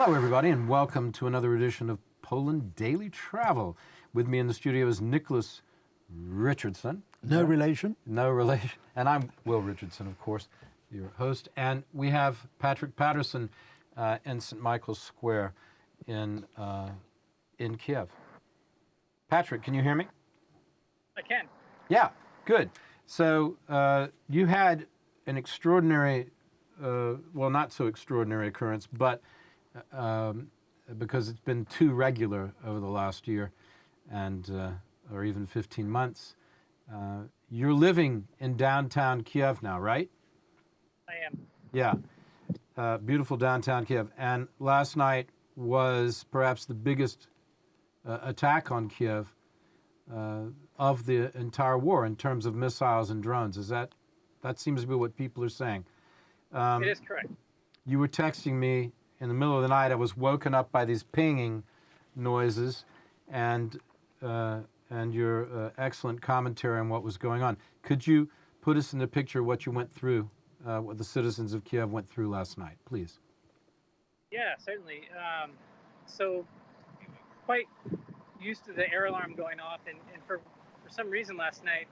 Hello, everybody, and welcome to another edition of Poland Daily Travel. With me in the studio is Nicholas Richardson. No relation. No relation. And I'm Will Richardson, of course, your host. And we have Patrick Patterson in St. Michael's Square in Kiev. Patrick, can you hear me? I can. Yeah, good. So you had an extraordinary, well, not so extraordinary occurrence, but because it's been too regular over the last year and or even 15 months. You're living in downtown Kiev now, right? I am. Yeah. Beautiful downtown Kiev. And last night was perhaps the biggest attack on Kiev of the entire war in terms of missiles and drones. That seems to be what people are saying. It is correct. You were texting me in the middle of the night. I was woken up by these pinging noises and your excellent commentary on what was going on. Could you put us in the picture what you went through, what the citizens of Kiev went through last night, please? Yeah, certainly. So quite used to the air alarm going off, and for some reason last night,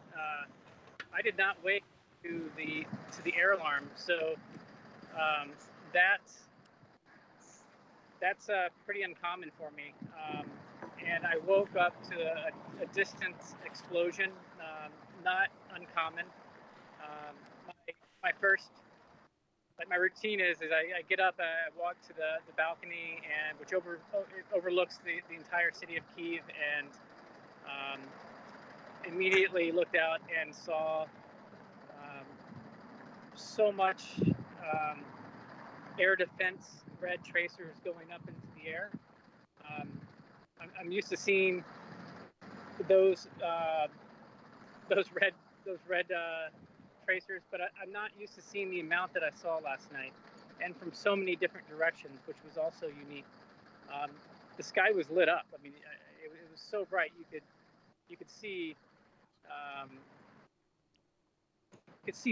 I did not wake to the air alarm. So that's pretty uncommon for me. And I woke up to a distant explosion, not uncommon. My routine is I get up, I walk to the balcony, and which overlooks the entire city of Kiev, and immediately looked out and saw so much air defense red tracers going up into the air. I'm used to seeing those red tracers, but I'm not used to seeing the amount that I saw last night, and from so many different directions, which was also unique. The sky was lit up. I mean, it was so bright you could see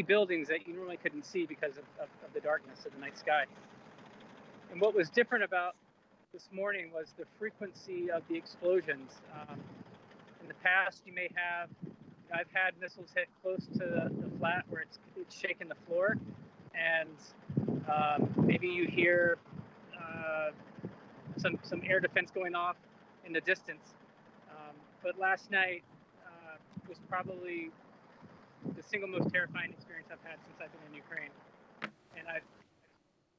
buildings that you normally couldn't see because of the darkness of the night sky. And what was different about this morning was the frequency of the explosions. In the past, I've had missiles hit close to the flat where it's shaking the floor, and maybe you hear some air defense going off in the distance. But last night was probably the single most terrifying experience I've had since I've been in Ukraine, and I've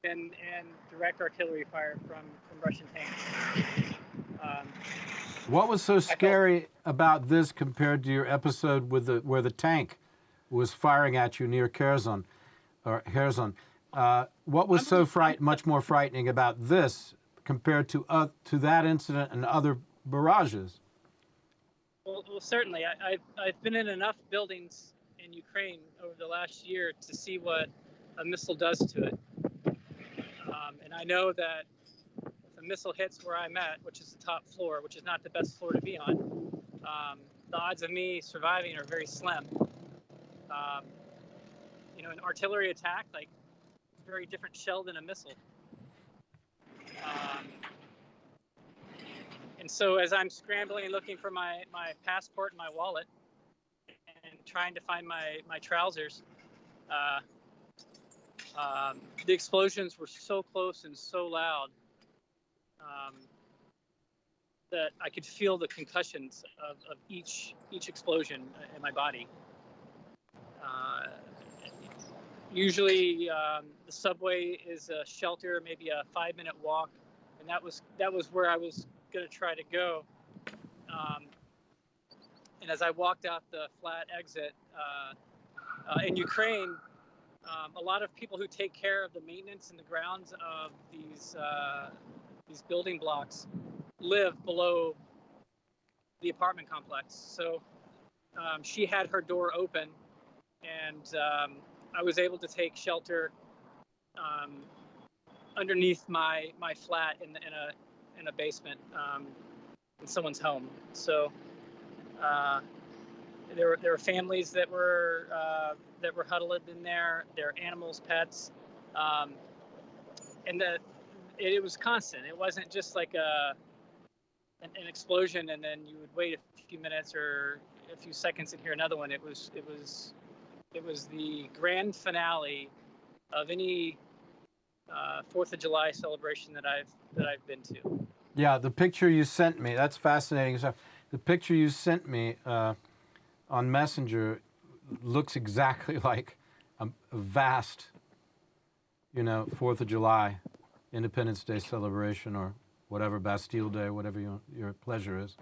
been in direct artillery fire from Russian tanks. What was so scary about this compared to your episode where the tank was firing at you near Kherson? What was much more frightening about this compared to that incident and other barrages? Well, certainly. I've been in enough buildings in Ukraine over the last year to see what a missile does to it. And I know that if a missile hits where I'm at, which is the top floor, which is not the best floor to be on, the odds of me surviving are very slim. An artillery attack, like, it's a very different shell than a missile. And so as I'm scrambling, looking for my passport and my wallet, and trying to find my trousers, the explosions were so close and so loud that I could feel the concussions of each explosion in my body. Usually the subway is a shelter, maybe a 5-minute walk, and that was where I was going to try to go. And as I walked out the flat exit in Ukraine, a lot of people who take care of the maintenance and the grounds of these building blocks live below the apartment complex. So she had her door open, and I was able to take shelter underneath my flat in a basement in someone's home. So there were families that were huddled in there, their animals, pets, and it was constant. It wasn't just like an explosion and then you would wait a few minutes or a few seconds and hear another one. It was the grand finale of any 4th of July celebration that I've been to. Yeah, the picture you sent me, that's fascinating stuff. The picture you sent me on Messenger looks exactly like a vast, 4th of July, Independence Day celebration, or whatever, Bastille Day, whatever your pleasure is.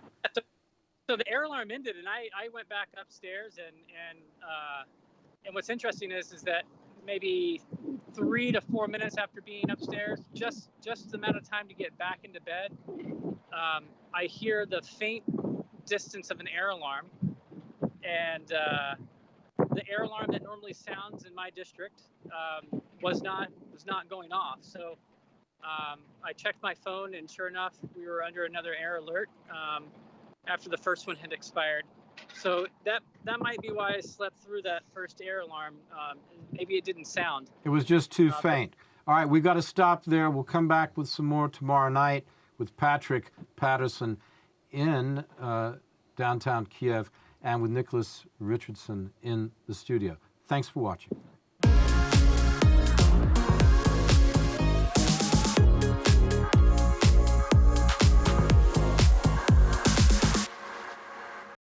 So the air alarm ended, and I went back upstairs, and what's interesting is that maybe 3 to 4 minutes after being upstairs, just the amount of time to get back into bed, I hear the faint distance of an air alarm, and the air alarm that normally sounds in my district was not going off. So I checked my phone, and sure enough, we were under another air alert after the first one had expired. So that might be why I slept through that first air alarm. Maybe it didn't sound. It was just too faint. All right, we've got to stop there. We'll come back with some more tomorrow night with Patrick Patterson in downtown Kiev and with Nicholas Richardson in the studio. Thanks for watching.